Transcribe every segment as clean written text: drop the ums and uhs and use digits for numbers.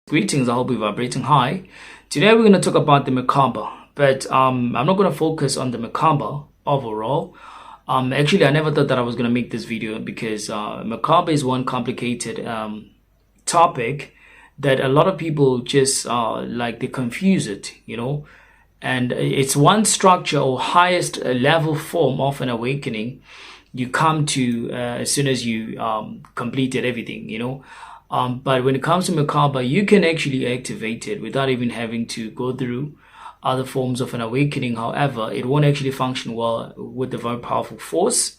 Greetings, I hope you're vibrating high. Today we're going to talk about the Merkaba, but I'm not going to focus on the Merkaba overall. Actually, I never thought that I was going to make this video because Merkaba is one complicated topic that a lot of people just they confuse it, and it's one structure or highest level form of an awakening you come to as soon as you completed everything, but when it comes to Merkaba, you can actually activate it without even having to go through other forms of an awakening. However, it won't actually function well with the very powerful force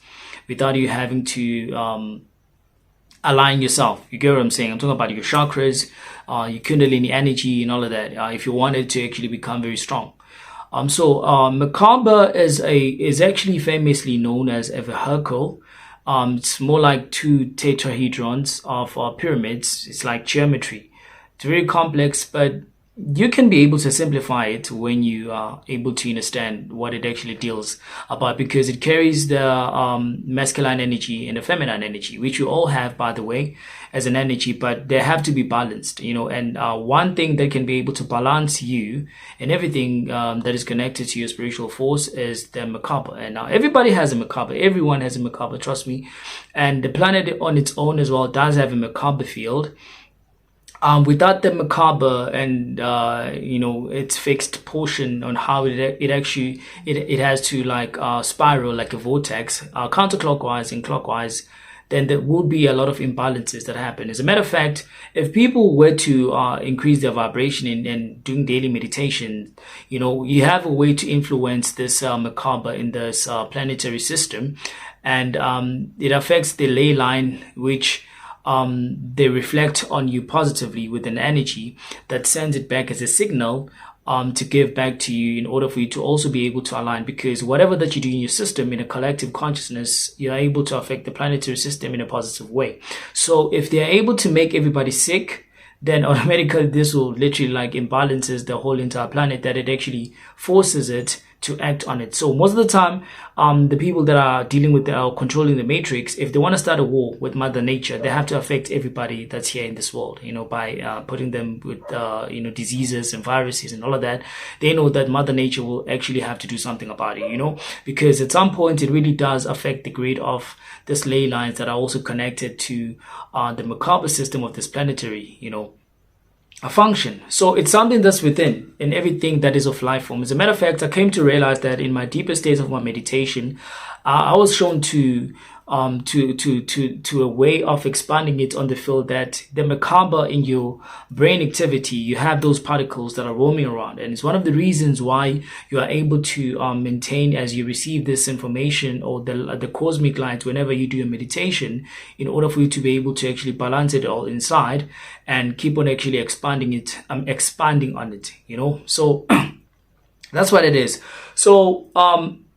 without you having to align yourself. You get what I'm saying? I'm talking about your chakras, your Kundalini energy and all of that, if you want it to actually become very strong. Merkaba is actually famously known as a vehicle. It's more like two tetrahedrons of pyramids. It's like geometry. It's very complex, but you can be able to simplify it when you are able to understand what it actually deals about, because it carries the masculine energy and the feminine energy, which you all have, by the way, as an energy, but they have to be balanced, and one thing that can be able to balance you and everything that is connected to your spiritual force is the Merkaba. And now everybody has a Merkaba. Everyone has a Merkaba, trust me. And the planet on its own as well does have a Merkaba field. Without the Merkaba and its fixed portion on how it actually has to spiral like a vortex, counterclockwise and clockwise, then there would be a lot of imbalances that happen. As a matter of fact, if people were to increase their vibration and doing daily meditation, you have a way to influence this Merkaba in this planetary system, and it affects the ley line, which they reflect on you positively with an energy that sends it back as a signal to give back to you in order for you to also be able to align, because whatever that you do in your system, in a collective consciousness, you're able to affect the planetary system in a positive way. So if they're able to make everybody sick, then automatically this will literally imbalances the whole entire planet, that it actually forces it to act on it. So most of the time, the people that are dealing with controlling the matrix, if they want to start a war with Mother Nature, they have to affect everybody that's here in this world, by putting them with diseases and viruses and all of that. They know that Mother Nature will actually have to do something about it, because at some point it really does affect the grid of this ley lines that are also connected to the Merkaba system of this planetary, a function. So it's something that's within in everything that is of life form. As a matter of fact, I came to realize that in my deepest states of my meditation, I was shown to a way of expanding it on the field that the Merkaba in your brain activity, you have those particles that are roaming around, and it's one of the reasons why you are able to maintain, as you receive this information or the cosmic light whenever you do a meditation, in order for you to be able to actually balance it all inside and keep on actually expanding on it, so that's what it is. So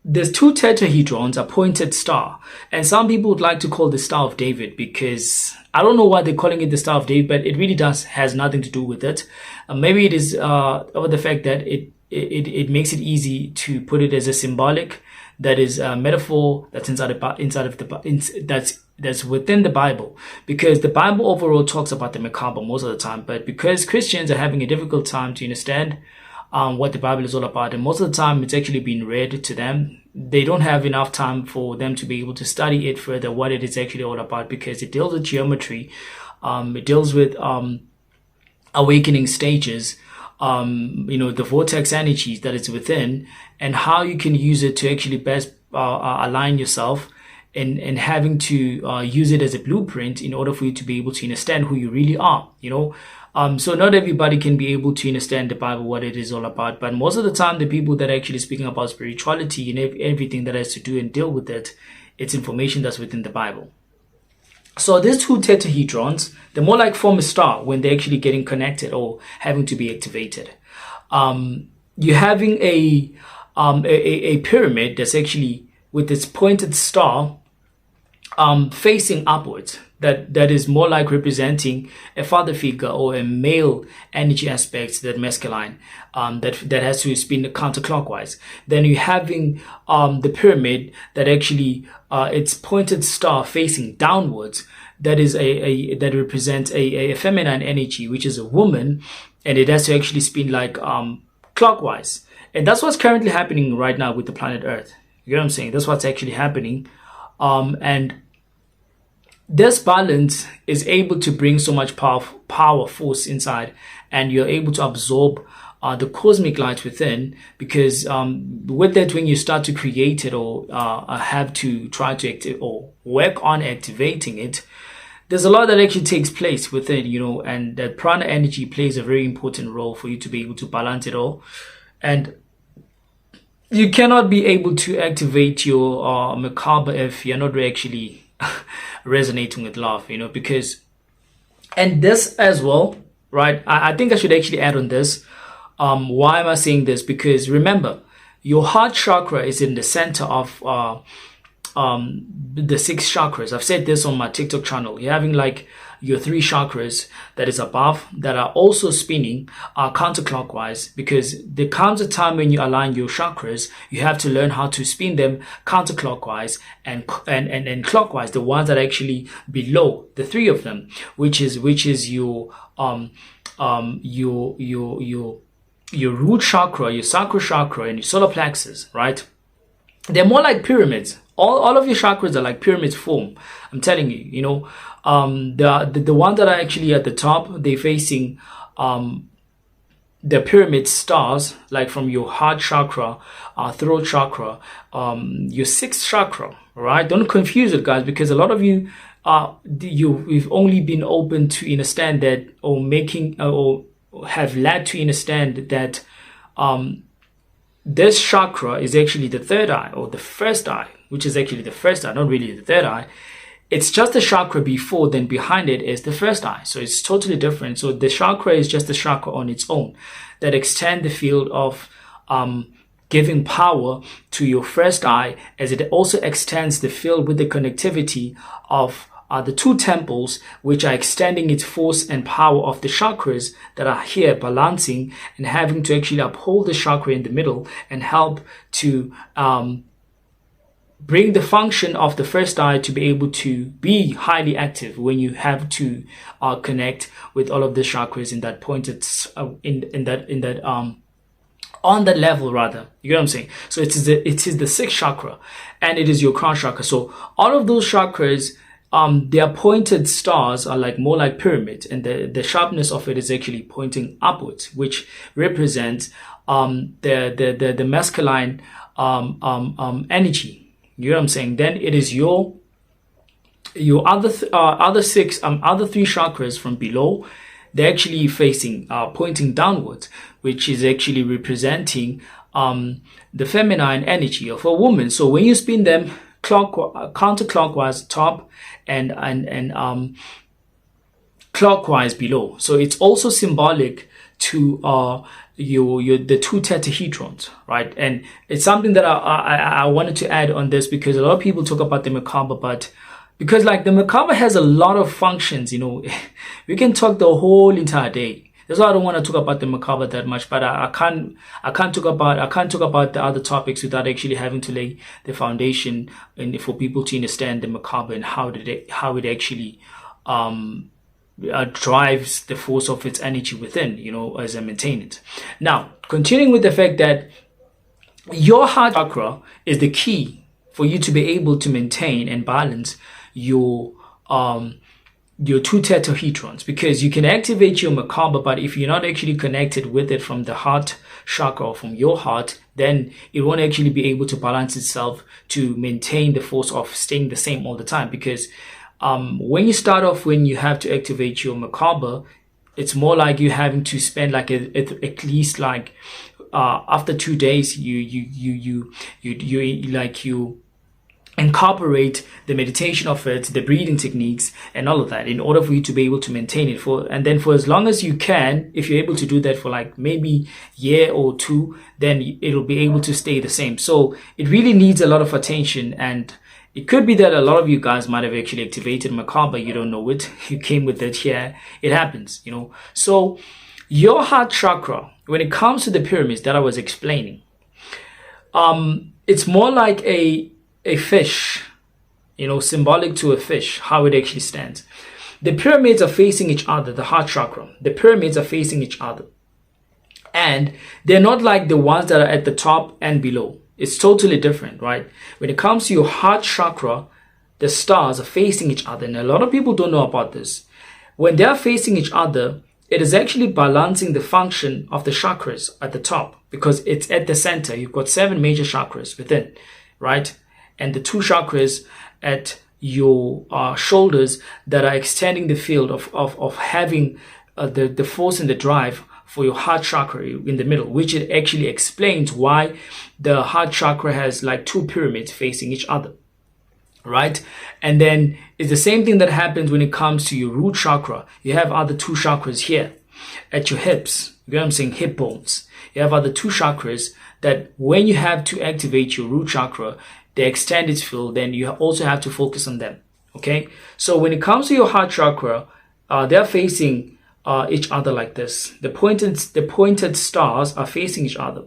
there's two tetrahedrons, a pointed star, and some people would like to call the Star of David, because I don't know why they're calling it the Star of David, but it really has nothing to do with it. Maybe it is over the fact that it makes it easy to put it as a symbolic, that is a metaphor that's that's within the Bible, because the Bible overall talks about the Merkaba most of the time, but because Christians are having a difficult time to understand what the Bible is all about, and most of the time it's actually being read to them, they don't have enough time for them to be able to study it further, what it is actually all about, because it deals with geometry, it deals with awakening stages, the vortex energies that is within, and how you can use it to actually best align yourself, and having to use it as a blueprint in order for you to be able to understand who you really are, so not everybody can be able to understand the Bible, what it is all about, but most of the time the people that are actually speaking about spirituality and everything that has to do and deal with it, it's information that's within the Bible. So these two tetrahedrons, they're more like form a star when they're actually getting connected or having to be activated. You're having a pyramid that's actually with its pointed star facing upwards, that is more like representing a father figure or a male energy aspect, that masculine, that has to spin counterclockwise. Then you're having the pyramid that actually its pointed star facing downwards, that represents a feminine energy, which is a woman, and it has to actually spin like clockwise. And that's what's currently happening right now with the planet Earth. You know what I'm saying? That's what's actually happening. And this balance is able to bring so much power force inside, and you're able to absorb the cosmic light within, because with that, when you start to create it or have to try to activate or work on activating it, there's a lot that actually takes place within, and that prana energy plays a very important role for you to be able to balance it all. And you cannot be able to activate your Merkaba if you're not actually resonating with love, because, and this as well, right? I think I should actually add on this. Why am I saying this? Because remember, your heart chakra is in the center of the 6 chakras. I've said this on my TikTok channel. You're having like your 3 chakras that is above that are also spinning counterclockwise, because there comes a time when you align your chakras, you have to learn how to spin them counterclockwise and clockwise, the ones that are actually below, the 3 of them, which is your root chakra, your sacral chakra, and your solar plexus, right? They're more like pyramids. All of your chakras are like pyramids form. I'm telling you, the ones that are actually at the top, they're facing the pyramid stars, like from your heart chakra, throat chakra, your 6th chakra, right? Don't confuse it, guys, because a lot of you, you've only been open to understand that, or have led to understand that this chakra is actually the 3rd eye, or the 1st eye, which is actually the 1st eye, not really the 3rd eye. It's just the chakra before, then behind it is the 1st eye. So it's totally different. So the chakra is just a chakra on its own that extend the field of giving power to your 1st eye, as it also extends the field with the connectivity of the 2 temples, which are extending its force and power of the chakras that are here balancing and having to actually uphold the chakra in the middle and help to bring the function of the 1st eye to be able to be highly active when you have to connect with all of the chakras in that point. It's on that level, rather. You know what I'm saying? So it is the 6th chakra, and it is your crown chakra. So all of those chakras, their pointed stars are like more like pyramids, and the sharpness of it is actually pointing upwards, which represents the masculine energy. You know what I'm saying? Then it is your other 3 chakras from below. They're actually facing pointing downwards, which is actually representing the feminine energy of a woman. So when you spin them counterclockwise top and clockwise below, so it's also symbolic to the 2 tetrahedrons, right? And it's something that I wanted to add on this, because a lot of people talk about the Merkaba, but because like the Merkaba has a lot of functions, we can talk the whole entire day. That's why I don't want to talk about the Merkaba that much, but I can't talk about the other topics without actually having to lay the foundation and for people to understand the Merkaba and how it actually drives the force of its energy within, as I maintain it. Now, continuing with the fact that your heart chakra is the key for you to be able to maintain and balance your 2 tetrahedrons, because you can activate your Merkaba, but if you're not actually connected with it from the heart chakra or from your heart, then it won't actually be able to balance itself to maintain the force of staying the same all the time. Because when you start off, when you have to activate your Merkaba, it's more like you having to spend like at least like after 2 days, you incorporate the meditation of it, the breathing techniques and all of that, in order for you to be able to maintain it and then for as long as you can. If you're able to do that for like maybe year or 2, then it'll be able to stay the same. So it really needs a lot of attention, and it could be that a lot of you guys might have actually activated Merkaba, you don't know it, you came with it here, it happens, So your heart chakra, when it comes to the pyramids that I was explaining, it's more like a fish symbolic to a fish, how it actually stands. The pyramids are facing each other, the heart chakra. The pyramids are facing each other. And they're not like the ones that are at the top and below. It's totally different, right? When it comes to your heart chakra, the stars are facing each other. And a lot of people don't know about this. When they're facing each other, it is actually balancing the function of the chakras at the top, because it's at the center. You've got 7 major chakras within, right? And the 2 chakras at your shoulders that are extending the field of having the force and the drive for your heart chakra in the middle, which it actually explains why the heart chakra has like 2 pyramids facing each other, right? And then it's the same thing that happens when it comes to your root chakra. You have other 2 chakras here at your hips. You know what I'm saying? Hip bones. You have other 2 chakras that when you have to activate your root chakra, they extend its field, then you also have to focus on them. Okay? So when it comes to your heart chakra, they're facing each other like this. The pointed stars are facing each other.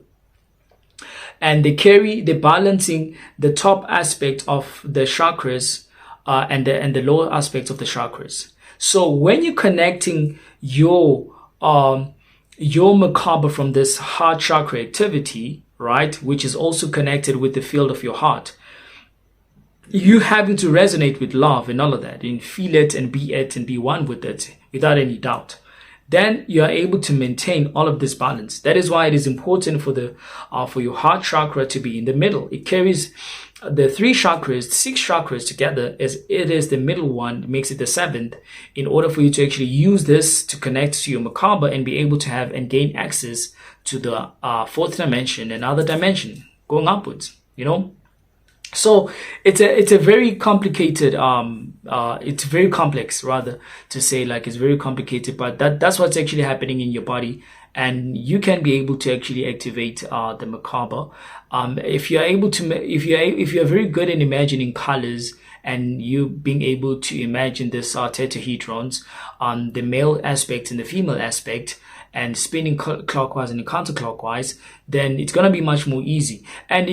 And they're balancing the top aspect of the chakras and the lower aspects of the chakras. So when you're connecting your Merkaba from this heart chakra activity, right, which is also connected with the field of your heart, you having to resonate with love and all of that, and feel it and be one with it without any doubt, then you are able to maintain all of this balance. That is why it is important for your heart chakra to be in the middle. It carries the 6 chakras together, as it is the middle one, makes it the 7th, in order for you to actually use this to connect to your Merkaba and be able to have and gain access to the 4th dimension and other dimension going upwards, So it's a very complicated, it's very complex, rather, to say, like, it's very complicated, but that's what's actually happening in your body. And you can be able to actually activate the Merkaba. If you're very good in imagining colors, and you being able to imagine this tetrahedrons, the male aspect and the female aspect, and spinning clockwise and counterclockwise, then it's gonna be much more easy. And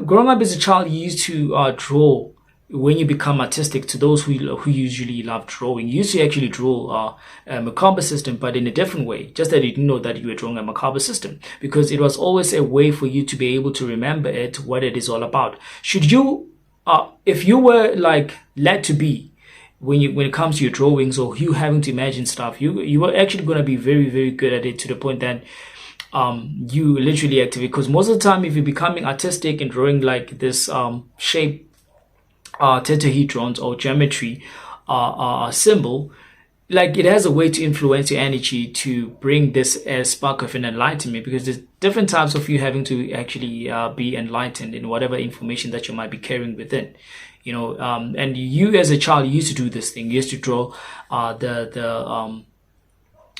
growing up as a child, you used to draw. When you become artistic, to those who usually love drawing, you used to actually draw a Merkaba system, but in a different way. Just that you didn't know that you were drawing a Merkaba system, because it was always a way for you to be able to remember it, what it is all about. Should you, if you were like led to be, when it comes to your drawings or you having to imagine stuff, you are actually going to be very, very good at it, to the point that you literally activate. Because most of the time, if you're becoming artistic and drawing like this shape, tetrahedrons or geometry symbol, like, it has a way to influence your energy to bring this spark of an enlightenment, because there's different types of you having to actually be enlightened in whatever information that you might be carrying within. And you as a child, you used to do this thing. You used to draw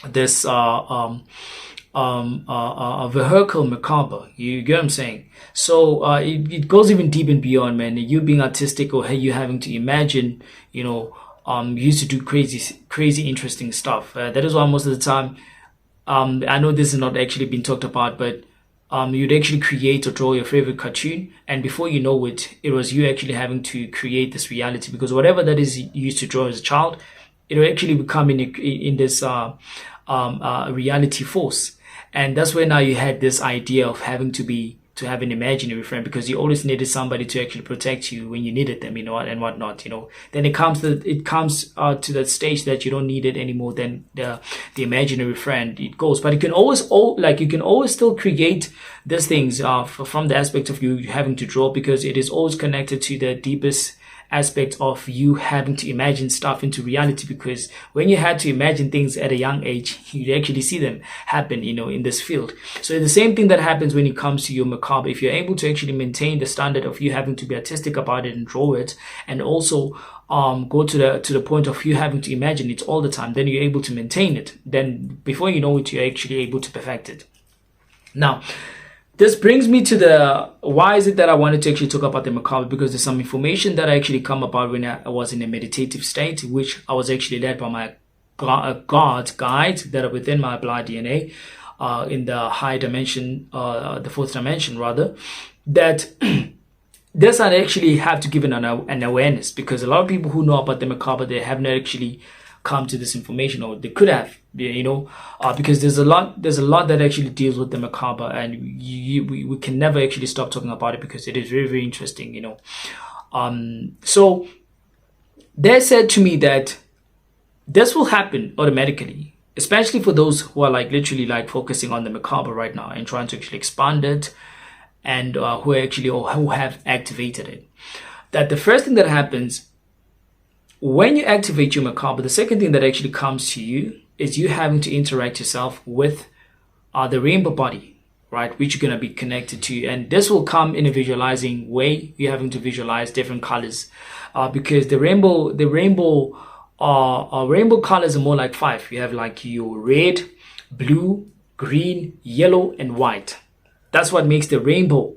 this vehicle Merkaba. You get what I'm saying? So it goes even deep and beyond, man. You being artistic, or you having to imagine, you used to do crazy interesting stuff. That is why most of the time, I know this is not actually been talked about, but you'd actually create or draw your favorite cartoon, and before you know it, it was you actually having to create this reality, because whatever that is you used to draw as a child, it will actually become in this reality force. And that's where now you had this idea of having to have an imaginary friend, because you always needed somebody to actually protect you when you needed them, and whatnot, Then it comes to that stage that you don't need it anymore. Then the imaginary friend, it goes, but you can always still create these things from the aspect of you having to draw, because it is always connected to the deepest aspect of you having to imagine stuff into reality, because when you had to imagine things at a young age, you actually see them happen, in this field. So the same thing that happens when it comes to your Merkaba. If you're able to actually maintain the standard of you having to be artistic about it and draw it, and also go to the point of you having to imagine it all the time, then you're able to maintain it. Then before you know it, you're actually able to perfect it. Now, this brings me to the why is it that I wanted to actually talk about the Merkaba, because there's some information that I actually come about when I was in a meditative state, which I was actually led by my God guides that are within my blood DNA, in the high dimension, the 4th dimension rather, that this I actually have to give an awareness, because a lot of people who know about the Merkaba, they have not actually come to this information, or they could have, because there's a lot that actually deals with the Merkaba, and we can never actually stop talking about it, because it is very, very interesting, so they said to me that this will happen automatically, especially for those who are like literally like focusing on the Merkaba right now and trying to actually expand it, and who have activated it. That the first thing that happens when you activate your Merkaba, the second thing that actually comes to you is you having to interact yourself with the rainbow body, right, which you're going to be connected to. And this will come in a visualizing way. You're having to visualize different colors, because the rainbow colors are more like 5. You have like your red, blue, green, yellow, and white. That's what makes the rainbow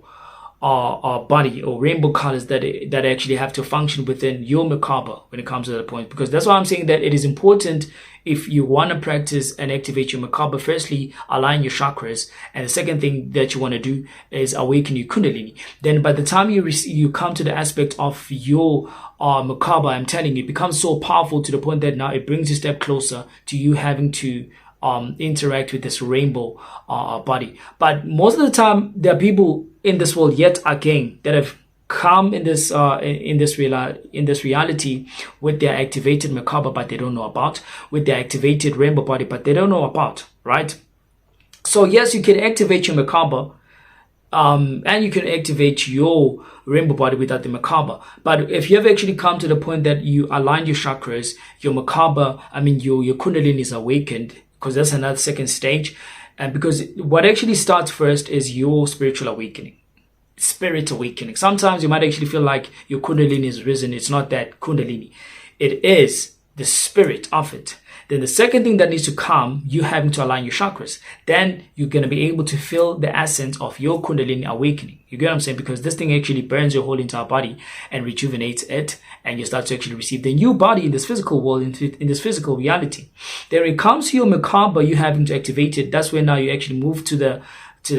body, or rainbow colors that actually have to function within your Merkaba when it comes to that point. Because that's why I'm saying that it is important, if you want to practice and activate your Merkaba, firstly align your chakras, and the second thing that you want to do is awaken your Kundalini. Then by the time you come to the aspect of your Merkaba, I'm telling you, it becomes so powerful to the point that now it brings you a step closer to you having to interact with this rainbow body. But most of the time, there are people in this world yet again that have come in this reality with their activated Merkaba, but they don't know about, with their activated rainbow body, but they don't know about, right? So yes, you can activate your Merkaba, and you can activate your rainbow body without the Merkaba. But if you have actually come to the point that you align your chakras, your Merkaba, your Kundalini is awakened, because that's another second stage. And because what actually starts first is your spiritual awakening, spirit awakening. Sometimes you might actually feel like your Kundalini is risen. It's not that Kundalini. It is the spirit of it. Then the second thing that needs to come, you having to align your chakras. Then you're going to be able to feel the essence of your Kundalini awakening. You get what I'm saying? Because this thing actually burns your whole entire body and rejuvenates it. And you start to actually receive the new body in this physical world, in this physical reality. Then when it comes to your Merkaba, you having to activate it. That's when now you actually move to the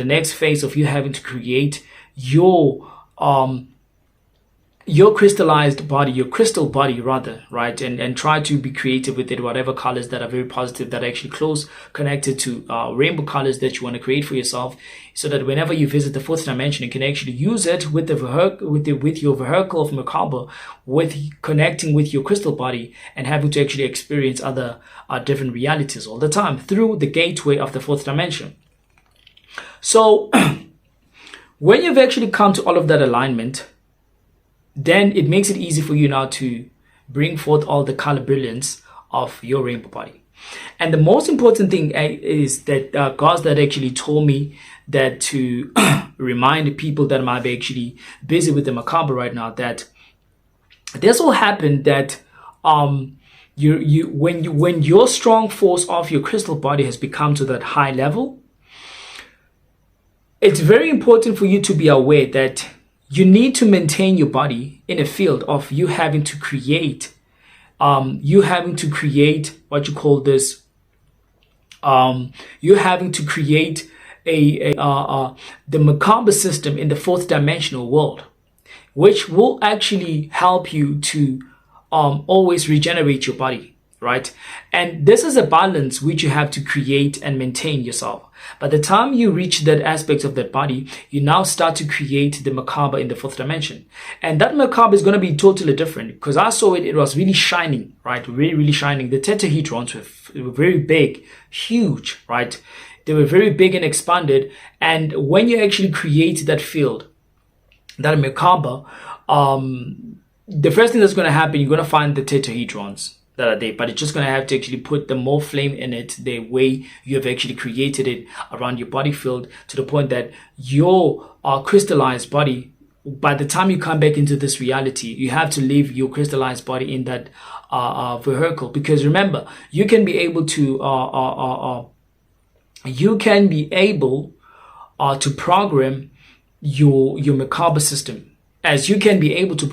next phase of you having to create your crystallized body, your crystal body rather, right? And try to be creative with it, whatever colors that are very positive, that are actually close connected to rainbow colors that you want to create for yourself, so that whenever you visit the fourth dimension, you can actually use it with your vehicle of Merkaba, with connecting with your crystal body and having to actually experience other different realities all the time through the gateway of the fourth dimension. So when you've actually come to all of that alignment, then it makes it easy for you now to bring forth all the color brilliance of your rainbow body. And the most important thing is that God that actually told me that to remind people that might be actually busy with the Merkaba right now, that this will happen, that when your strong force of your crystal body has become to that high level, it's very important for you to be aware that you need to maintain your body in a field of you having to create what you call this, you having to create the Merkaba system in the fourth dimensional world, which will actually help you to always regenerate your body, right? And this is a balance which you have to create and maintain yourself. By the time you reach that aspect of that body, you now start to create the Merkaba in the fourth dimension. And that Merkaba is going to be totally different, because I saw it was really shining, right? Really, really shining. The tetrahedrons were very big, huge, right? They were very big and expanded. And when you actually create that field, that Merkaba, the first thing that's going to happen, you're going to find the tetrahedrons that are there, but it's just going to have to actually put the more flame in it the way you have actually created it around your body field, to the point that your crystallized body, by the time you come back into this reality, you have to leave your crystallized body in that vehicle. Because remember, you can be able to program your Merkaba system, as you can be able to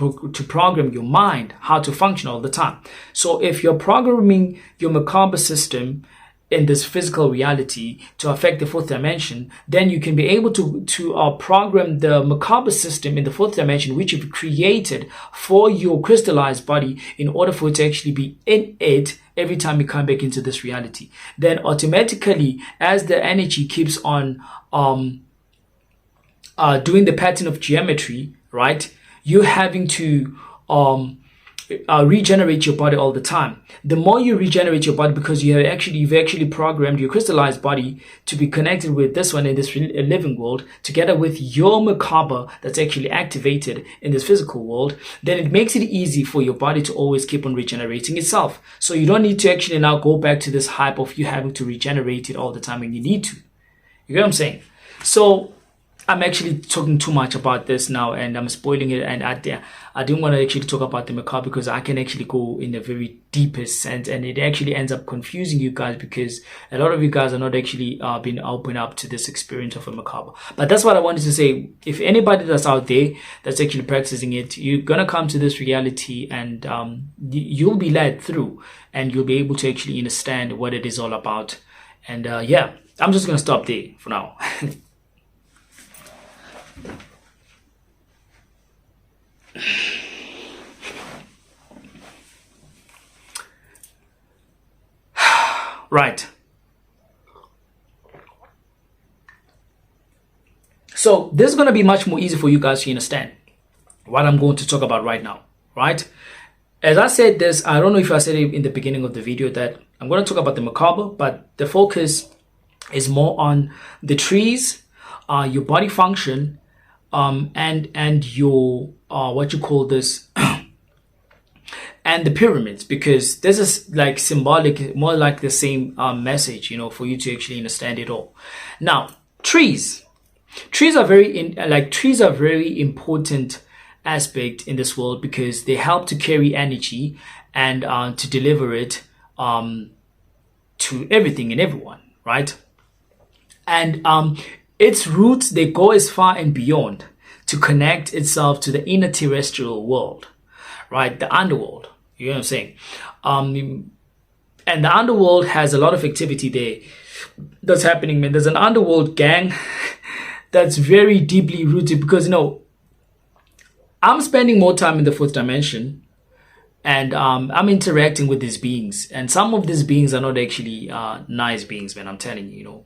program your mind how to function all the time. So if you're programming your Merkaba system in this physical reality to affect the fourth dimension, then you can be able to program the Merkaba system in the fourth dimension, which you've created for your crystallized body, in order for it to actually be in it every time you come back into this reality. Then automatically, as the energy keeps on doing the pattern of geometry, right, you're having to regenerate your body all the time. The more you regenerate your body, because you've actually programmed your crystallized body to be connected with this one in this living world, together with your Merkaba that's actually activated in this physical world, then it makes it easy for your body to always keep on regenerating itself. So you don't need to actually now go back to this hype of you having to regenerate it all the time when you need to. You get what I'm saying? So I'm actually talking too much about this now, and I'm spoiling it. And I didn't want to actually talk about the Merkaba, because I can actually go in a very deepest sense, and it actually ends up confusing you guys, because a lot of you guys are not actually being open up to this experience of a Merkaba. But that's what I wanted to say. If anybody that's out there that's actually practicing it, you're gonna come to this reality, and you'll be led through, and you'll be able to actually understand what it is all about. And yeah, I'm just gonna stop there for now. Right. So this is going to be much more easy for you guys to understand what I'm going to talk about right now, right? As I said this, I don't know if I said it in the beginning of the video, that I'm going to talk about the Merkaba, but the focus is more on the trees, your body function, and your what you call this and the pyramids, because this is like symbolic, more like the same message, for you to actually understand it all. Now, trees are very important aspect in this world, because they help to carry energy and to deliver it to everything and everyone, right? And its roots, they go as far and beyond to connect itself to the inner terrestrial world, right? The underworld. You know what I'm saying? And the underworld has a lot of activity there that's happening, man. There's an underworld gang that's very deeply rooted, because, I'm spending more time in the fourth dimension, and I'm interacting with these beings. And some of these beings are not actually nice beings, man. I'm telling you,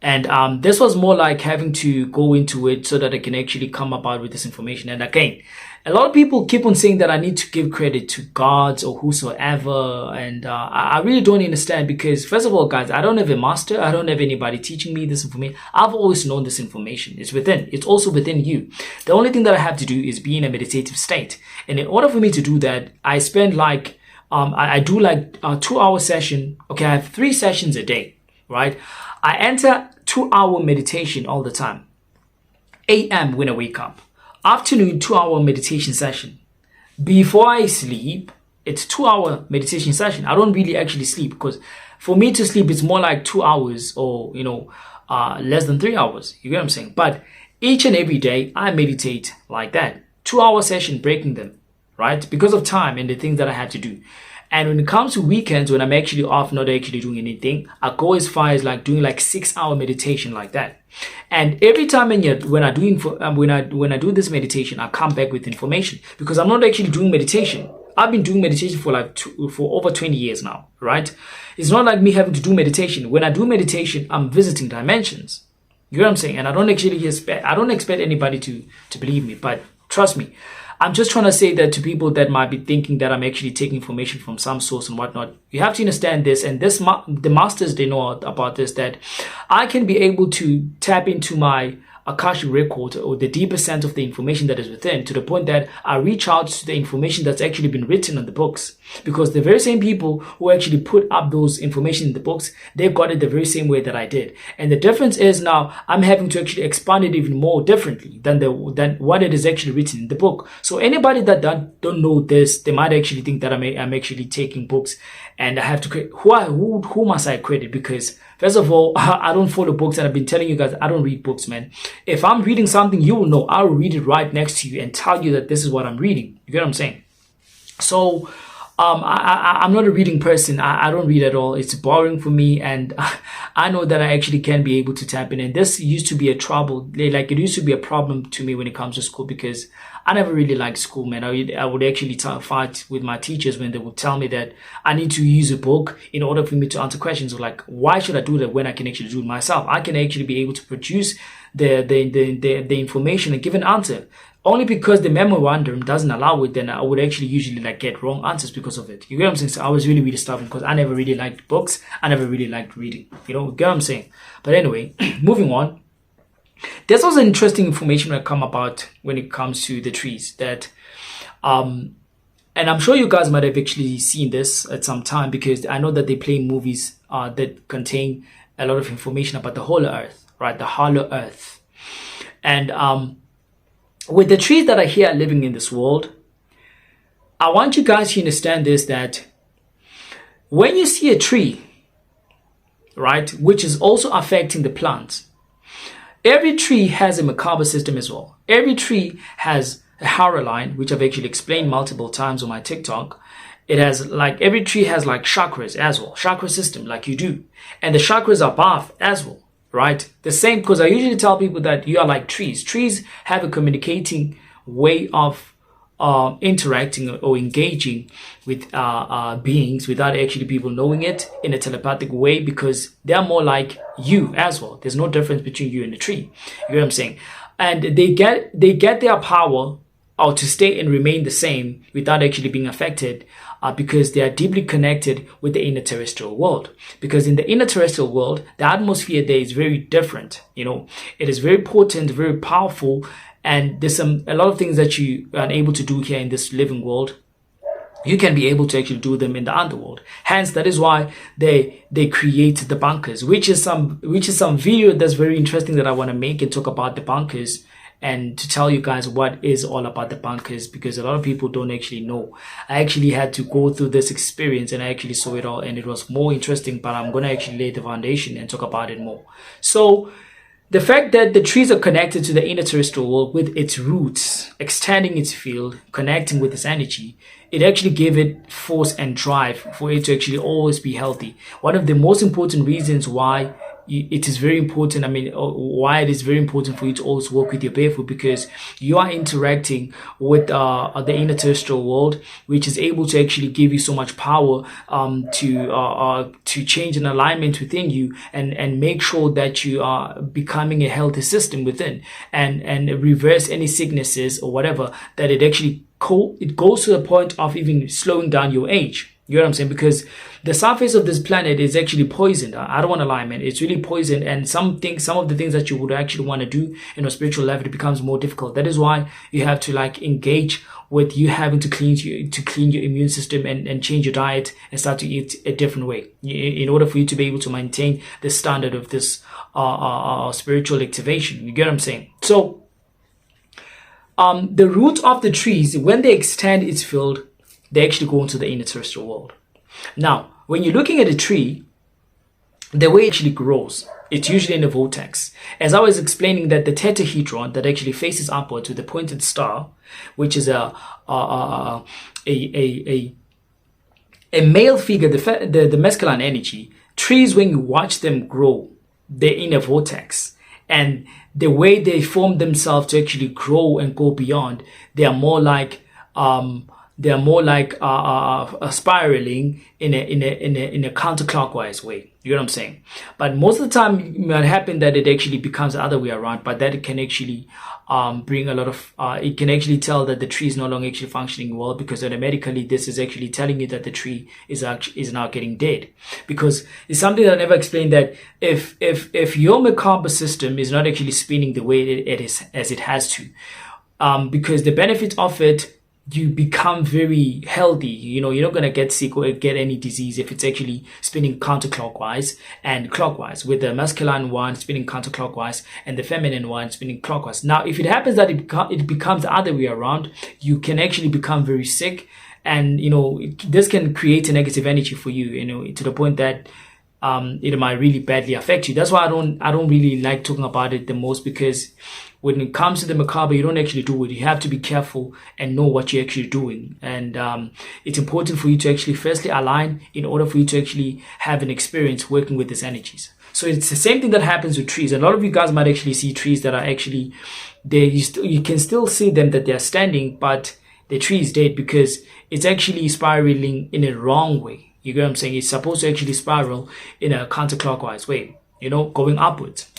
And this was more like having to go into it so that I can actually come about with this information. And again, a lot of people keep on saying that I need to give credit to gods or whosoever. And I really don't understand, because first of all, guys, I don't have a master. I don't have anybody teaching me this information. I've always known this information. It's also within you. The only thing that I have to do is be in a meditative state. And in order for me to do that, I spend like, I do like a 2-hour session. Okay, I have 3 sessions a day, right? I enter 2-hour meditation all the time. AM when I wake up. Afternoon, 2-hour meditation session. Before I sleep, it's 2-hour meditation session. I don't really actually sleep, because for me to sleep, it's more like 2 hours, or, less than 3 hours. You get what I'm saying? But each and every day, I meditate like that. 2-hour session, breaking them, right? Because of time and the things that I had to do. And when it comes to weekends, when I'm actually off, not actually doing anything, I go as far as like doing like 6-hour meditation like that. And every time when I do this meditation, I come back with information, because I'm not actually doing meditation. I've been doing meditation for over 20 years now, right? It's not like me having to do meditation. When I do meditation, I'm visiting dimensions. You know what I'm saying? And I don't expect anybody to believe me, but trust me. I'm just trying to say that to people that might be thinking that I'm actually taking information from some source and whatnot. You have to understand this, and the masters, they know about this, that I can be able to tap into my Akashic record, or the deeper sense of the information that is within, to the point that I reach out to the information that's actually been written in the books. Because the very same people who actually put up those information in the books, they got it the very same way that I did. And the difference is now I'm having to actually expand it even more differently than what it is actually written in the book. So anybody that don't know this, they might actually think that I'm actually taking books, and I have to who must I credit? Because first of all, I don't follow books, and I've been telling you guys I don't read books, man. If I'm reading something, you will know. I'll read it right next to you and tell you that this is what I'm reading. You get what I'm saying? So I'm not a reading person. I don't read at all. It's boring for me, and I know that I actually can be able to tap in. And this used to be a trouble. Like, it used to be a problem to me when it comes to school, because I never really liked school, man. I would actually fight with my teachers when they would tell me that I need to use a book in order for me to answer questions. Or like, why should I do that when I can actually do it myself? I can actually be able to produce the information and give an answer. Only because the memorandum doesn't allow it, then I would actually usually like get wrong answers because of it. You get what I'm saying? So I was really, really stubborn because I never really liked books. I never really liked reading. You know, get what I'm saying? But anyway, moving on. There's also interesting information that come about when it comes to the trees that, and I'm sure you guys might have actually seen this at some time, because I know that they play movies that contain a lot of information about the hollow earth, right? The hollow earth. And with the trees that are here living in this world, I want you guys to understand this, that when you see a tree, right, which is also affecting the plants, every tree has a Merkaba system as well. Every tree has a hara line, which I've actually explained multiple times on my TikTok. It has like, every tree has like chakras as well, chakra system like you do. And the chakras are above as well. Right? The same, because I usually tell people that you are like trees. Trees have a communicating way of interacting or engaging with beings without actually people knowing it in a telepathic way, because they're more like you as well. There's no difference between you and the tree. You know what I'm saying? And they get their power or to stay and remain the same without actually being affected, because they are deeply connected with the inner terrestrial world. Because in the inner terrestrial world, the atmosphere there is very different. You know, it is very potent, very powerful, and there's a lot of things that you are unable to do here in this living world. You can be able to actually do them in the underworld. Hence, that is why they create the bunkers, which is some video that's very interesting that I want to make and talk about the bunkers, and to tell you guys what is all about the bunkers, because a lot of people don't actually know. I actually had to go through this experience and I actually saw it all, and it was more interesting, but I'm going to actually lay the foundation and talk about it more. So the fact that the trees are connected to the inner terrestrial world with its roots, extending its field, connecting with its energy, it actually gave it force and drive for it to actually always be healthy. One of the most important reasons why it is very important, why it is very important for you to always work with your barefoot, because you are interacting with the inner terrestrial world, which is able to actually give you so much power to change an alignment within you and make sure that you are becoming a healthy system within, and reverse any sicknesses or whatever, that it actually it goes to the point of even slowing down your age. You know what I'm saying? Because the surface of this planet is actually poisoned. I don't want to lie, man. It's really poisoned, and some of the things that you would actually want to do in a spiritual level, it becomes more difficult. That is why you have to like engage with you having to clean your immune system and change your diet and start to eat a different way in order for you to be able to maintain the standard of this spiritual activation. You get what I'm saying? So the root of the trees, when they extend its field, they actually go into the inner terrestrial world. Now, when you're looking at a tree, the way it actually grows, it's usually in a vortex. As I was explaining, that the tetrahedron that actually faces upwards with a pointed star, which is a male figure, the masculine energy, trees, when you watch them grow, they're in a vortex. And the way they form themselves to actually grow and go beyond, they are more like spiraling in a counterclockwise way. You know what I'm saying? But most of the time, it might happen that it actually becomes the other way around. But that it can actually bring a lot of. It can actually tell that the tree is no longer actually functioning well, because automatically this is actually telling you that the tree is now getting dead. Because it's something that I never explained, that if your Merkaba system is not actually spinning the way it is as it has to, because the benefit of it, you become very healthy. You know, you're not going to get sick or get any disease if it's actually spinning counterclockwise and clockwise, with the masculine one spinning counterclockwise and the feminine one spinning clockwise. Now, if it happens that it becomes the other way around, you can actually become very sick, and, you know, this can create a negative energy for you, you know, to the point that it might really badly affect you. That's why I don't really like talking about it the most, because when it comes to the Merkaba, you don't actually do it. You have to be careful and know what you're actually doing. And it's important for you to actually firstly align in order for you to actually have an experience working with these energies. So it's the same thing that happens with trees. A lot of you guys might actually see trees that are actually there. You can still see them that they're standing, but the tree is dead because it's actually spiraling in a wrong way. You get what I'm saying? It's supposed to actually spiral in a counterclockwise way, going upwards,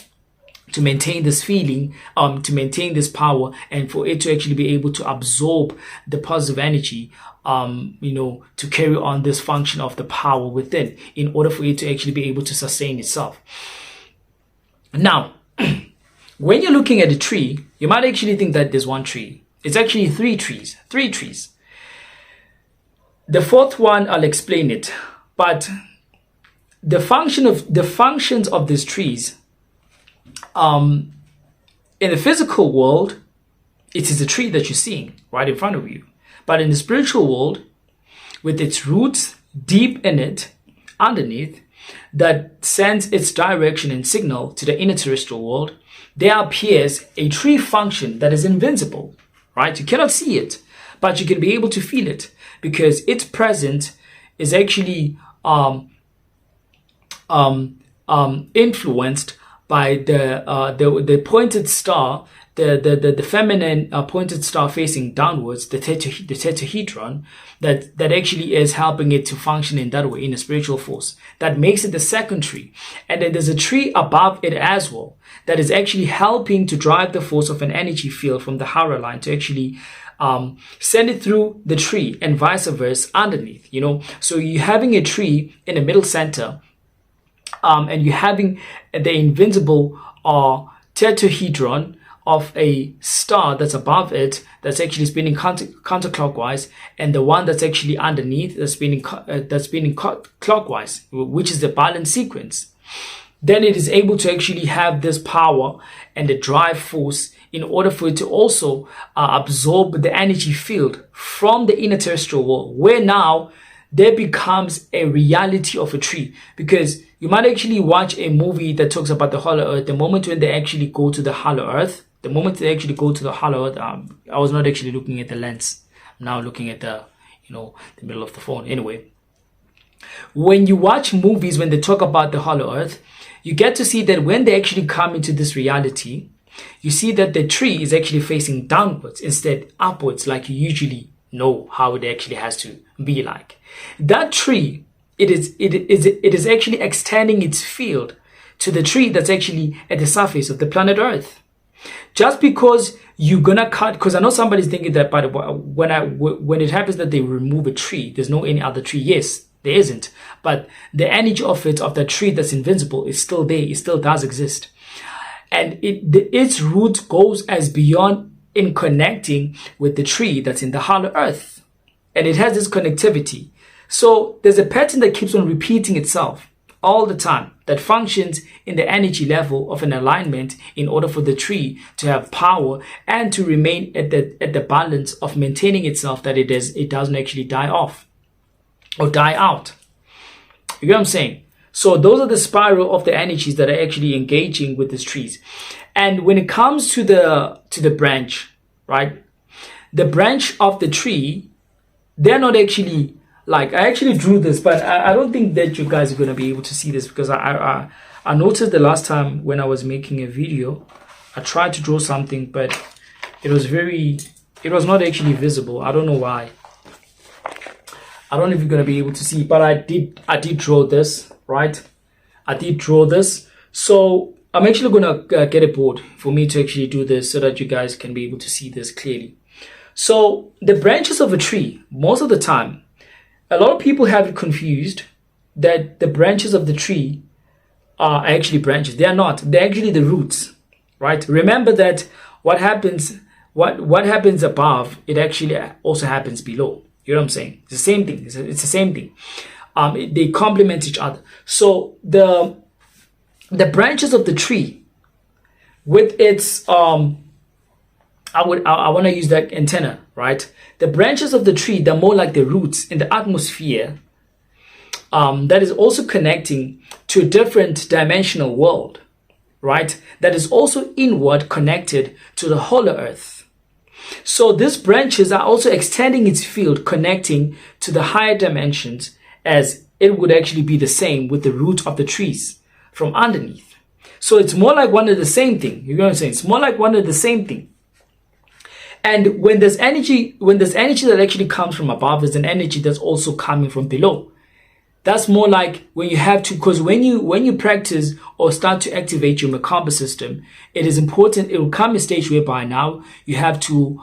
to maintain this feeling, to maintain this power, and for it to actually be able to absorb the positive energy, to carry on this function of the power within, in order for it to actually be able to sustain itself. Now, when you're looking at a tree, you might actually think that there's one tree. It's actually three trees. The fourth one, I'll explain it, but the functions of these trees, in the physical world, it is a tree that you're seeing right in front of you. But in the spiritual world, with its roots deep in it, underneath, that sends its direction and signal to the inner terrestrial world, there appears a tree function that is invincible, right? You cannot see it, but you can be able to feel it, because its presence is actually influenced by the pointed star, the feminine pointed star facing downwards, the tetrahedron, that actually is helping it to function in that way, in a spiritual force. That makes it the second tree. And then there's a tree above it as well, that is actually helping to drive the force of an energy field from the Hara line to actually send it through the tree, and vice versa underneath, So you're having a tree in the middle center, and you're having the invincible tetrahedron of a star that's above it, that's actually spinning counterclockwise, and the one that's actually underneath that's spinning clockwise, which is the balance sequence. Then it is able to actually have this power and the drive force in order for it to also absorb the energy field from the inner terrestrial world, where now there becomes a reality of a tree. Because you might actually watch a movie that talks about the hollow earth. The moment when they actually go to the hollow earth, I was not actually looking at the lens. I'm now looking at the middle of the phone. Anyway, when you watch movies, when they talk about the hollow earth, you get to see that when they actually come into this reality, you see that the tree is actually facing downwards instead upwards, like you usually know how it actually has to be like. That tree, it is actually extending its field to the tree that's actually at the surface of the planet Earth. Just because you're gonna cut, because I know somebody's thinking that, but when it happens that they remove a tree, there's no any other tree. Yes, there isn't, but the energy of the tree that's invincible is still there. It still does exist, and its root goes as beyond in connecting with the tree that's in the hollow earth, and it has this connectivity. So there's a pattern that keeps on repeating itself all the time, that functions in the energy level of an alignment in order for the tree to have power and to remain at the balance of maintaining itself, that it doesn't actually die off or die out. You get what I'm saying? So those are the spiral of the energies that are actually engaging with these trees. And when it comes to the branch, right? The branch of the tree, they're not actually, like, I actually drew this, but I don't think that you guys are going to be able to see this, because I noticed the last time when I was making a video, I tried to draw something, but it was not actually visible. I don't know why. I don't know if you're going to be able to see, but I did draw this, right? I did draw this. So I'm actually going to get a board for me to actually do this so that you guys can be able to see this clearly. So the branches of a tree, most of the time, a lot of people have it confused that the branches of the tree are actually branches. They are not. They're actually the roots, right? Remember that what happens above, it actually also happens below. You know what I'm saying? It's the same thing. It's the same thing. They complement each other. So the branches of the tree, with its I want to use that antenna, right? The branches of the tree, they're more like the roots in the atmosphere. that is also connecting to a different dimensional world, right? That is also inward connected to the whole earth. So these branches are also extending its field, connecting to the higher dimensions, as it would actually be the same with the root of the trees from underneath. So it's more like one of the same thing. You know what I'm saying? It's more like one of the same thing. And when there's energy that actually comes from above, there's an energy that's also coming from below. That's more like when you have to, because when you practice or start to activate your Merkaba system, it is important. It will come a stage whereby now you have to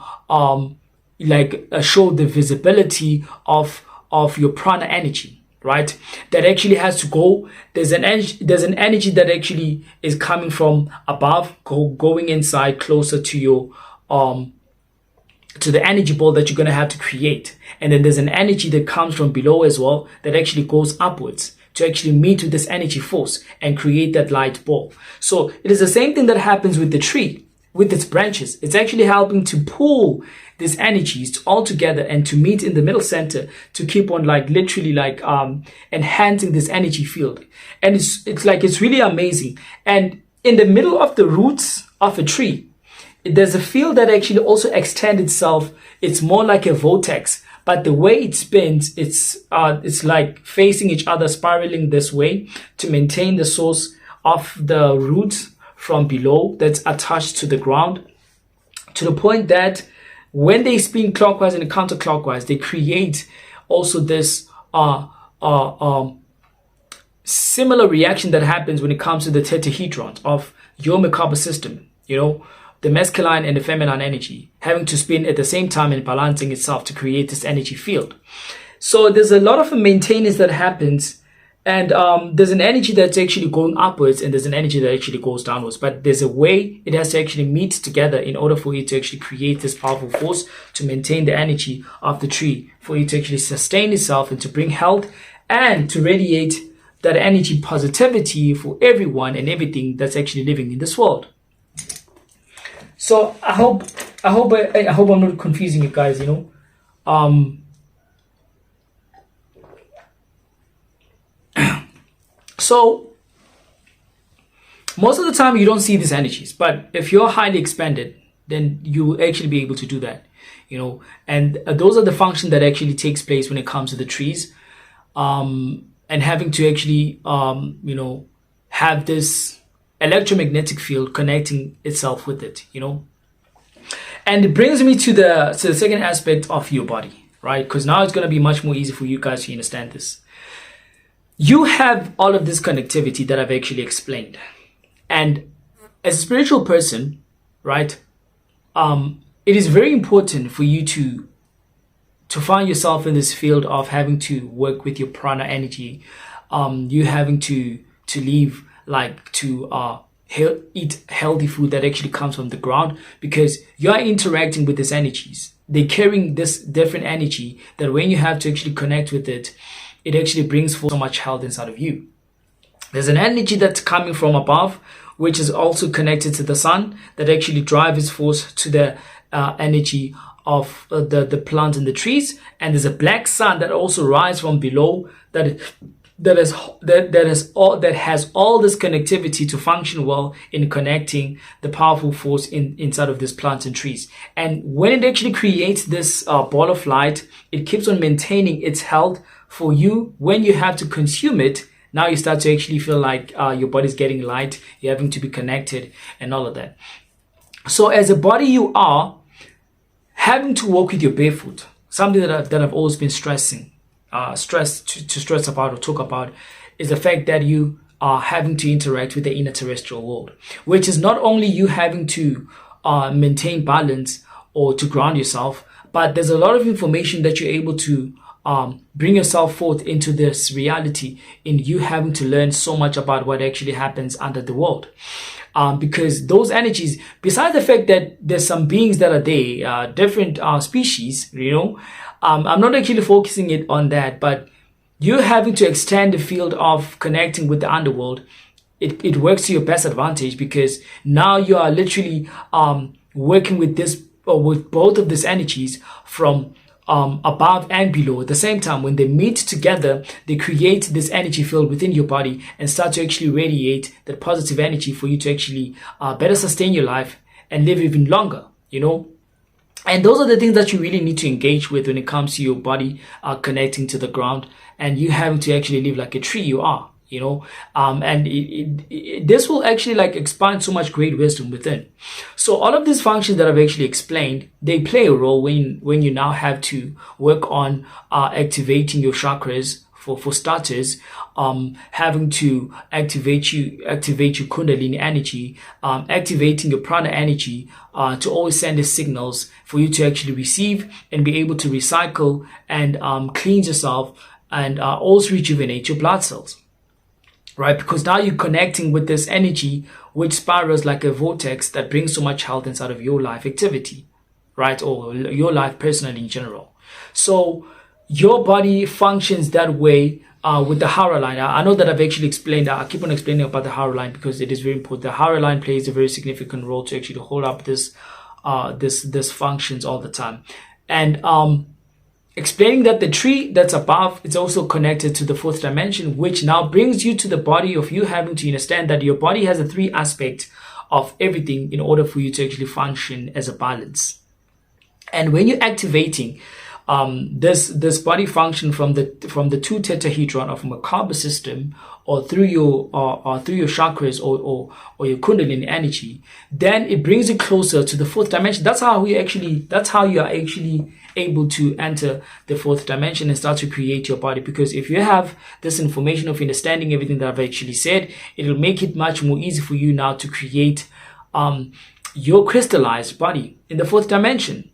show the visibility of your prana energy, right? That actually has to go. There's an energy that actually is coming from above, going inside closer to your to the energy ball that you're going to have to create. And then there's an energy that comes from below as well that actually goes upwards to actually meet with this energy force and create that light ball. So it is the same thing that happens with the tree, with its branches. It's actually helping to pull these energies all together and to meet in the middle center to keep on literally enhancing this energy field. And it's really amazing. And in the middle of the roots of a tree, there's a field that actually also extends itself. It's more like a vortex, but the way it spins, it's like facing each other, spiraling this way to maintain the source of the roots from below that's attached to the ground, to the point that when they spin clockwise and counterclockwise, they create also this similar reaction that happens when it comes to the tetrahedrons of your Merkaba system, the masculine and the feminine energy having to spin at the same time and balancing itself to create this energy field. So there's a lot of maintenance that happens, and there's an energy that's actually going upwards and there's an energy that actually goes downwards, but there's a way it has to actually meet together in order for it to actually create this powerful force to maintain the energy of the tree, for it to actually sustain itself and to bring health and to radiate that energy positivity for everyone and everything that's actually living in this world. So I hope I'm not confusing you guys, So most of the time you don't see these energies, but if you're highly expanded, then you will actually be able to do that, and those are the functions that actually takes place when it comes to the trees, and having to actually, have this electromagnetic field connecting itself with it, and it brings me to the second aspect of your body, right? Because now it's going to be much more easy for you guys to understand this. You have all of this connectivity that I've actually explained, and as a spiritual person, right, it is very important for you to find yourself in this field of having to work with your prana energy, you having to live eat healthy food that actually comes from the ground, because you are interacting with these energies. They're carrying this different energy that when you have to actually connect with it, it actually brings forth so much health inside of you. There's an energy that's coming from above, which is also connected to the sun, that actually drives its force to the energy of the plant and the trees. And there's a black sun that also rises from below that has all this connectivity to function well in connecting the powerful force inside of these plants and trees. And when it actually creates this ball of light, it keeps on maintaining its health for you. When you have to consume it, now you start to actually feel like your body's getting light, you're having to be connected and all of that. So as a body, you are having to walk with your barefoot, something that I've always been stressing. Stress about or talk about is the fact that you are having to interact with the inner terrestrial world, which is not only you having to maintain balance or to ground yourself, but there's a lot of information that you're able to bring yourself forth into this reality in you having to learn so much about what actually happens under the world. Because those energies, besides the fact that there's some beings that are there, different species, I'm not actually focusing it on that, but you having to extend the field of connecting with the underworld, it works to your best advantage, because now you are literally working with this, or with both of these energies from above and below. At the same time, when they meet together, they create this energy field within your body and start to actually radiate that positive energy for you to actually better sustain your life and live even longer, you know. And those are the things that you really need to engage with when it comes to your body connecting to the ground and you having to actually live like a tree you are, you know. And this will actually like expand so much great wisdom within. So all of these functions that I've actually explained, they play a role when you now have to work on activating your chakras. For starters, having to activate your Kundalini energy, activating your prana energy to always send the signals for you to actually receive and be able to recycle and cleanse yourself and also rejuvenate your blood cells, right? Because now you're connecting with this energy which spirals like a vortex that brings so much health inside of your life activity, right? Or your life personally in general. So your body functions that way with the Hara line. I know that I've actually explained that. I keep on explaining about the Hara line because it is very important. The Hara line plays a very significant role to actually hold up this functions all the time. And explaining that the tree that's above is also connected to the fourth dimension, which now brings you to the body of you having to understand that your body has a 3 aspect of everything in order for you to actually function as a balance. And when you're activating this body function from the 2 tetrahedron of Merkaba system or through your chakras or your Kundalini energy, then it brings you closer to the 4th dimension. That's how you are actually able to enter the 4th dimension and start to create your body. Because if you have this information of understanding everything that I've actually said, it'll make it much more easy for you now to create your crystallized body in the 4th dimension.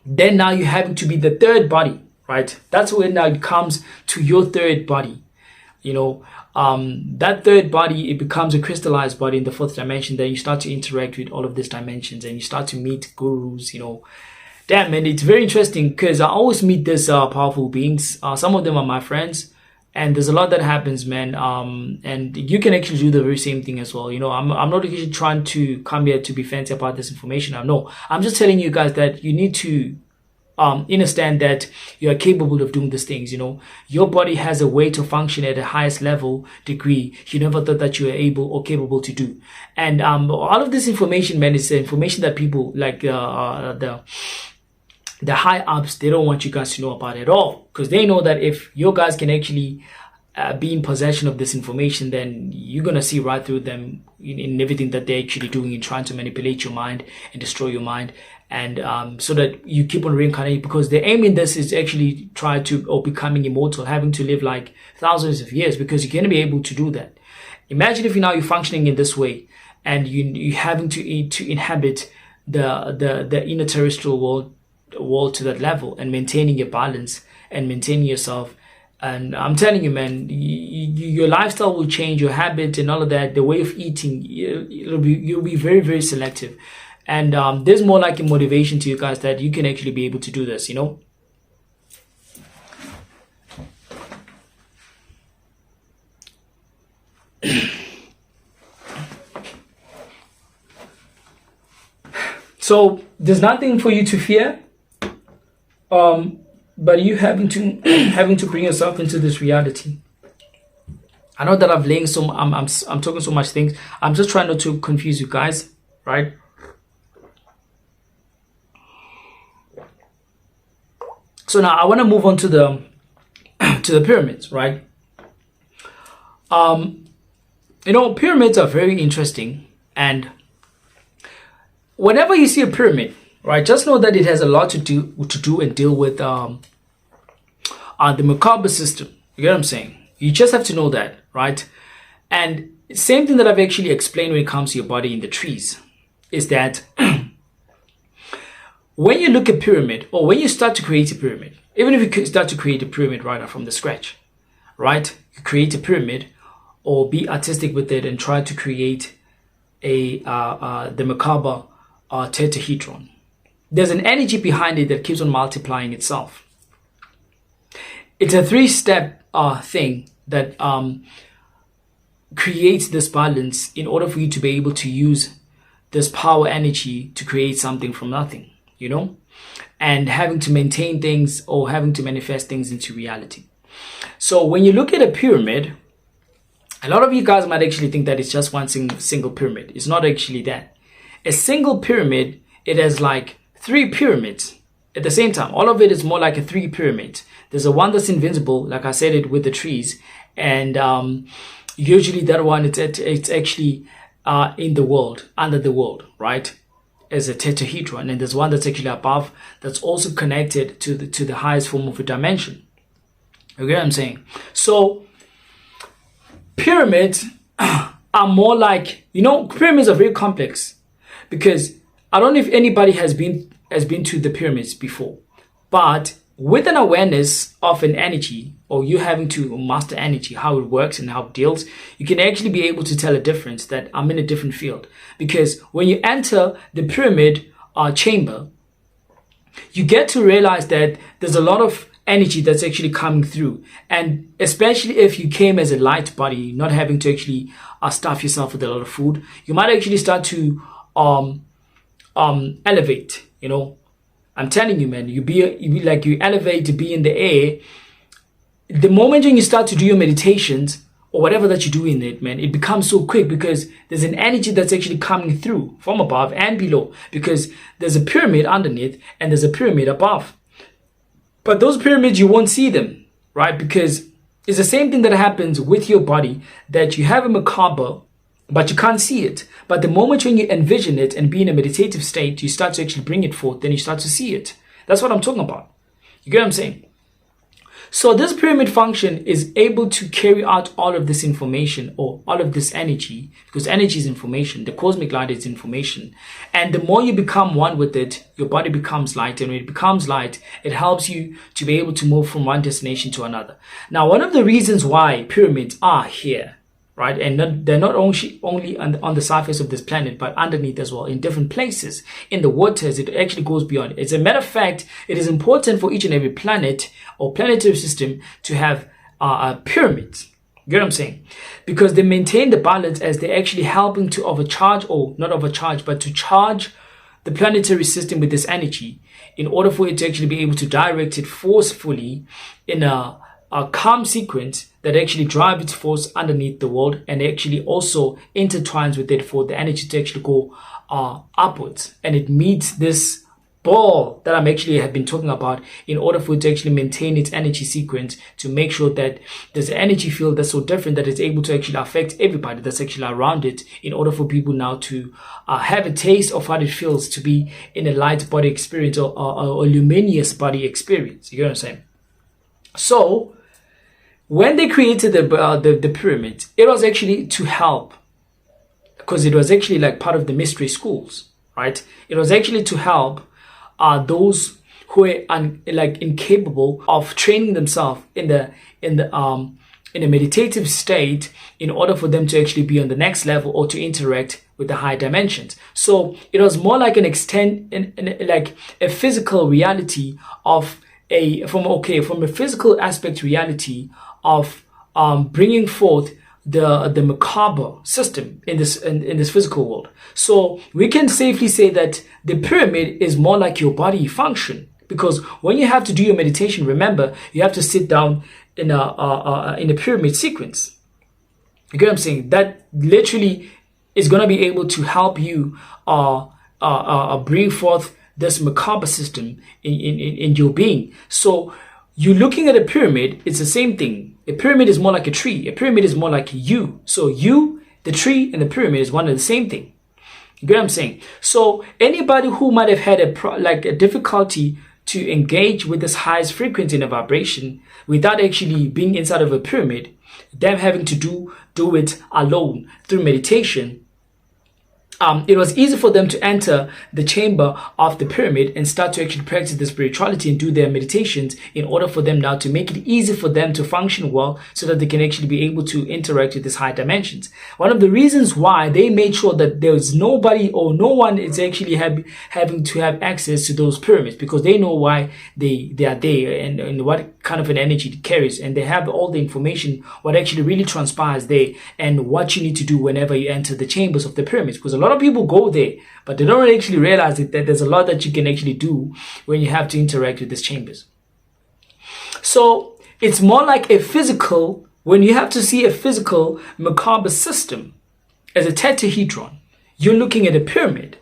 Then now you're having to be the 3rd body, right? That's when now it comes to your 3rd body. You know, that 3rd body, it becomes a crystallized body in the 4th dimension. Then you start to interact with all of these dimensions and you start to meet gurus, you know. Damn, man, it's very interesting because I always meet these powerful beings. Some of them are my friends. And there's a lot that happens, man. And you can actually do the very same thing as well. You know, I'm not actually trying to come here to be fancy about this information. I'm just telling you guys that you need to understand that you are capable of doing these things. You know, your body has a way to function at the highest level degree you never thought that you were able or capable to do. And all of this information, man, is information that people like the high ups, they don't want you guys to know about it at all, because they know that if you guys can actually be in possession of this information, then you're going to see right through them in everything that they're actually doing and trying to manipulate your mind and destroy your mind. And so that you keep on reincarnating, because the aim in this is actually try to, or becoming immortal, having to live like thousands of years, because you're going to be able to do that. Imagine if you're functioning in this way and you having to inhabit the inner terrestrial world to that level and maintaining your balance and maintaining yourself. And I'm telling you, man, your lifestyle will change, your habits and all of that, the way of eating, you'll be very, very selective. And there's more like a motivation to you guys that you can actually be able to do this, you know. So there's nothing for you to fear. But you having to bring yourself into this reality. I know that I'm talking so much things. I'm just trying not to confuse you guys, right? So now I want to move on to the pyramids, right? You know, pyramids are very interesting, and whenever you see a pyramid, right, just know that it has a lot to do and deal with the Merkaba system. You get what I'm saying? You just have to know that, right? And same thing that I've actually explained when it comes to your body in the trees is that when you look at pyramid, or when you start to create a pyramid, even if you start to create a pyramid right now from the scratch, right? You create a pyramid or be artistic with it and try to create the Merkaba tetrahedron. There's an energy behind it that keeps on multiplying itself. It's a 3-step thing that creates this balance in order for you to be able to use this power energy to create something from nothing. and having to maintain things or having to manifest things into reality. So when you look at a pyramid, a lot of you guys might actually think that it's just one single pyramid. It's not actually that. A single pyramid, it has like 3 pyramids at the same time. All of it is more like a 3 pyramid. There's a one that's invincible, like I said it with the trees, and usually that one it's actually in the world, under the world, right? As a tetrahedron, and there's one that's actually above, that's also connected to the highest form of a dimension. Okay, what I'm saying? So pyramids are more like, pyramids are very complex, because I don't know if anybody has been to the pyramids before, but with an awareness of an energy, or you having to master energy, how it works and how it deals, you can actually be able to tell a difference that I'm in a different field. Because when you enter the pyramid chamber, you get to realize that there's a lot of energy that's actually coming through. And especially if you came as a light body, not having to actually stuff yourself with a lot of food, you might actually start to elevate, I'm telling you, man, you elevate to be in the air. The moment when you start to do your meditations or whatever that you do in it, man, it becomes so quick, because there's an energy that's actually coming through from above and below, because there's a pyramid underneath and there's a pyramid above. But those pyramids, you won't see them, right? Because it's the same thing that happens with your body, that you have a Merkaba, but you can't see it. But the moment when you envision it and be in a meditative state, you start to actually bring it forth, then you start to see it. That's what I'm talking about. You get what I'm saying? So this pyramid function is able to carry out all of this information, or all of this energy, because energy is information. The cosmic light is information. And the more you become one with it, your body becomes light. And when it becomes light, it helps you to be able to move from one destination to another. Now, one of the reasons why pyramids are here, right? And they're not only on the surface of this planet, but underneath as well, in different places, in the waters. It actually goes beyond. As a matter of fact, it is important for each and every planet or planetary system to have pyramids. You get what I'm saying? Because they maintain the balance, as they're actually helping to overcharge, or not overcharge, but to charge the planetary system with this energy, in order for it to actually be able to direct it forcefully in a calm sequence that actually drive its force underneath the world, and actually also intertwines with it for the energy to actually go upwards. And it meets this ball that have been talking about, in order for it to actually maintain its energy sequence, to make sure that there's an energy field that's so different that it's able to actually affect everybody that's actually around it, in order for people now to have a taste of what it feels to be in a light body experience, or a luminous body experience. You get what I'm saying? So when they created the pyramid, it was actually to help, because it was actually like part of the mystery schools, right? It was actually to help those who are incapable of training themselves in a meditative state, in order for them to actually be on the next level, or to interact with the higher dimensions. So it was more like an like a physical reality of from a physical aspect reality of bringing forth the Merkaba system in this physical world. So we can safely say that the pyramid is more like your body function, because when you have to do your meditation, remember, you have to sit down in a pyramid sequence. You get what I'm saying? That literally is going to be able to help you bring forth this Merkaba system in your being. So you're looking at a pyramid, it's the same thing. A pyramid is more like a tree. A pyramid is more like you. So you, the tree, and the pyramid is one and the same thing. You get what I'm saying? So anybody who might have had a difficulty to engage with this highest frequency in a vibration without actually being inside of a pyramid, them having to do it alone through meditation, it was easy for them to enter the chamber of the pyramid and start to actually practice the spirituality and do their meditations, in order for them now to make it easy for them to function well, so that they can actually be able to interact with these high dimensions. One of the reasons why they made sure that there's nobody or no one is actually having to have access to those pyramids, because they know why they are there, and what kind of an energy it carries, and they have all the information, what actually really transpires there, and what you need to do whenever you enter the chambers of the pyramids. Because a lot lot of people go there, but they don't actually realize that there's a lot that you can actually do when you have to interact with these chambers. So it's more like a physical, when you have to see a physical Merkaba system as a tetrahedron, you're looking at a pyramid,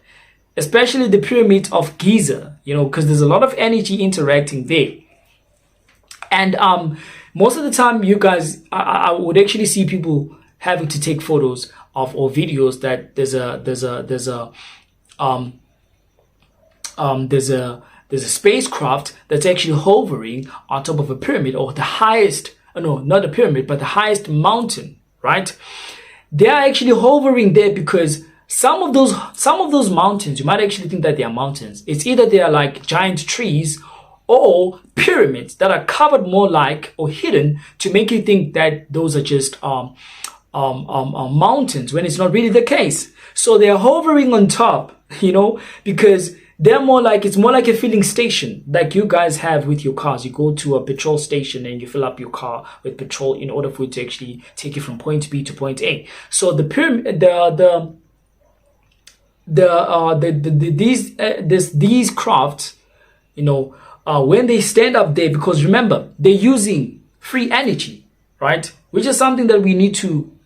especially the pyramid of Giza, because there's a lot of energy interacting there. And most of the time, you guys, I would actually see people having to take photos of or videos that there's a spacecraft that's actually hovering on top of a pyramid, or the highest, no, not a pyramid, but the highest mountain, right? They are actually hovering there because some of those mountains, you might actually think that they are mountains. It's either they are like giant trees or pyramids that are covered more like or hidden to make you think that those are just mountains, when it's not really the case. So they are hovering on top, because it's more like a filling station, like you guys have with your cars. You go to a petrol station and you fill up your car with petrol in order for it to actually take you from point B to point A. So the pyramid, these crafts, when they stand up there, because remember, they're using free energy, right? Which is something that we need to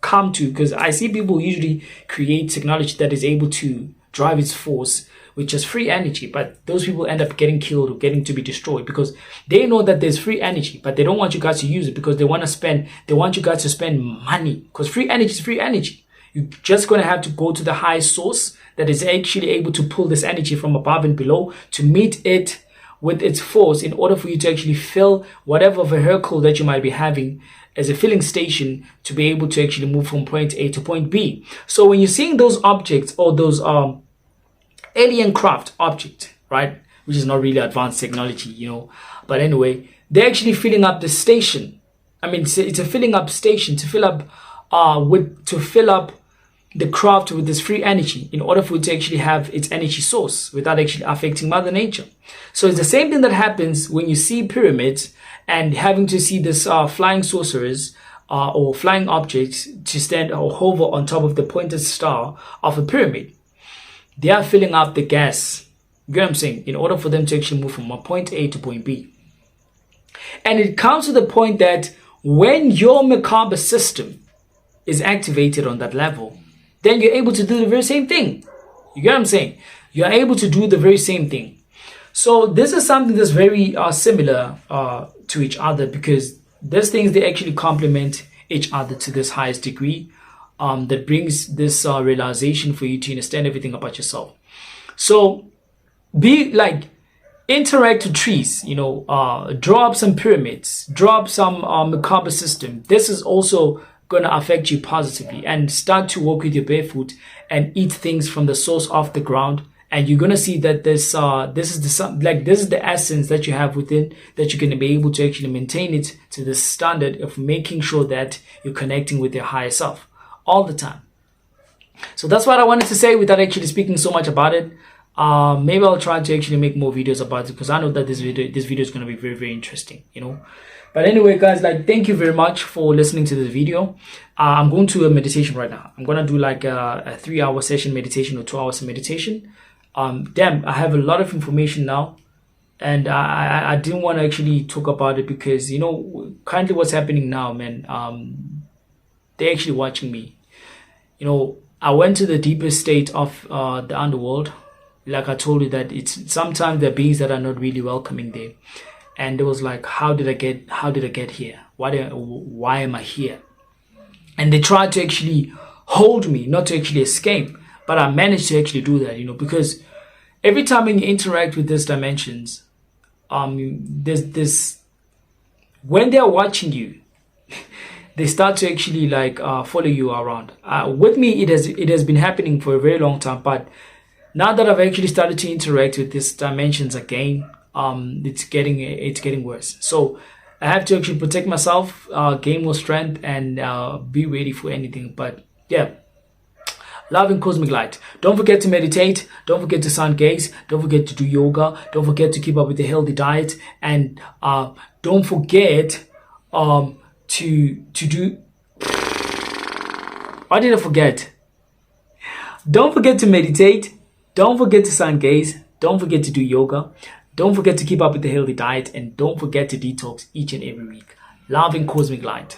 come to, because I see people usually create technology that is able to drive its force with just free energy, but those people end up getting killed or getting to be destroyed because they know that there's free energy, but they don't want you guys to use it because they want you guys to spend money, because free energy is free energy. You're just going to have to go to the high source that is actually able to pull this energy from above and below to meet it with its force in order for you to actually fill whatever vehicle that you might be having as a filling station to be able to actually move from point A to point B. So when you're seeing those objects or those alien craft object, right, which is not really advanced technology, but anyway, they're actually filling up the station. I mean, it's a filling up station to fill up the craft with this free energy in order for it to actually have its energy source without actually affecting Mother Nature. So it's the same thing that happens when you see pyramids and having to see this flying sorcerers or flying objects to stand or hover on top of the pointed star of a pyramid. They are filling up the gas, you know what I'm saying, in order for them to actually move from point A to point B. And it comes to the point that when your Merkaba system is activated on that level, then you're able to do the very same thing. You get what I'm saying? You're able to do the very same thing. So this is something that's very similar to each other, because these things, they actually complement each other to this highest degree. That brings this realization for you to understand everything about yourself. So interact with trees, draw up some pyramids, draw up some Merkaba system. This is also going to affect you positively, and start to walk with your barefoot and eat things from the source of the ground. And you're going to see that this is the essence that you have within, that you're going to be able to actually maintain it to the standard of making sure that you're connecting with your higher self all the time. So that's what I wanted to say without actually speaking so much about it. Maybe I'll try to actually make more videos about it, because I know that this video is going to be very, very interesting, But anyway, guys, thank you very much for listening to this video. I'm going to a meditation right now. I'm going to do a 3-hour session meditation or 2 hours of meditation. I have a lot of information now, and I didn't want to actually talk about it because, currently what's happening now, man, they're actually watching me. I went to the deepest state of the underworld. Like I told you, that it's sometimes there are beings that are not really welcoming there. And it was like, how did I get here? Why am I here? And they tried to actually hold me, not to actually escape. But I managed to actually do that, because every time when you interact with these dimensions, there's this, when they're watching you, they start to actually follow you around. With me, it has been happening for a very long time, but now that I've actually started to interact with these dimensions again, it's getting worse. So I have to actually protect myself, gain more strength, and be ready for anything. But yeah, love and cosmic light. Don't forget to meditate. Don't forget to sun gaze. Don't forget to do yoga. Don't forget to keep up with a healthy diet, and don't forget to do. What did I forget? Don't forget to meditate. Don't forget to sun gaze. Don't forget to do yoga. Don't forget to keep up with the healthy diet. And don't forget to detox each and every week. Love and cosmic light.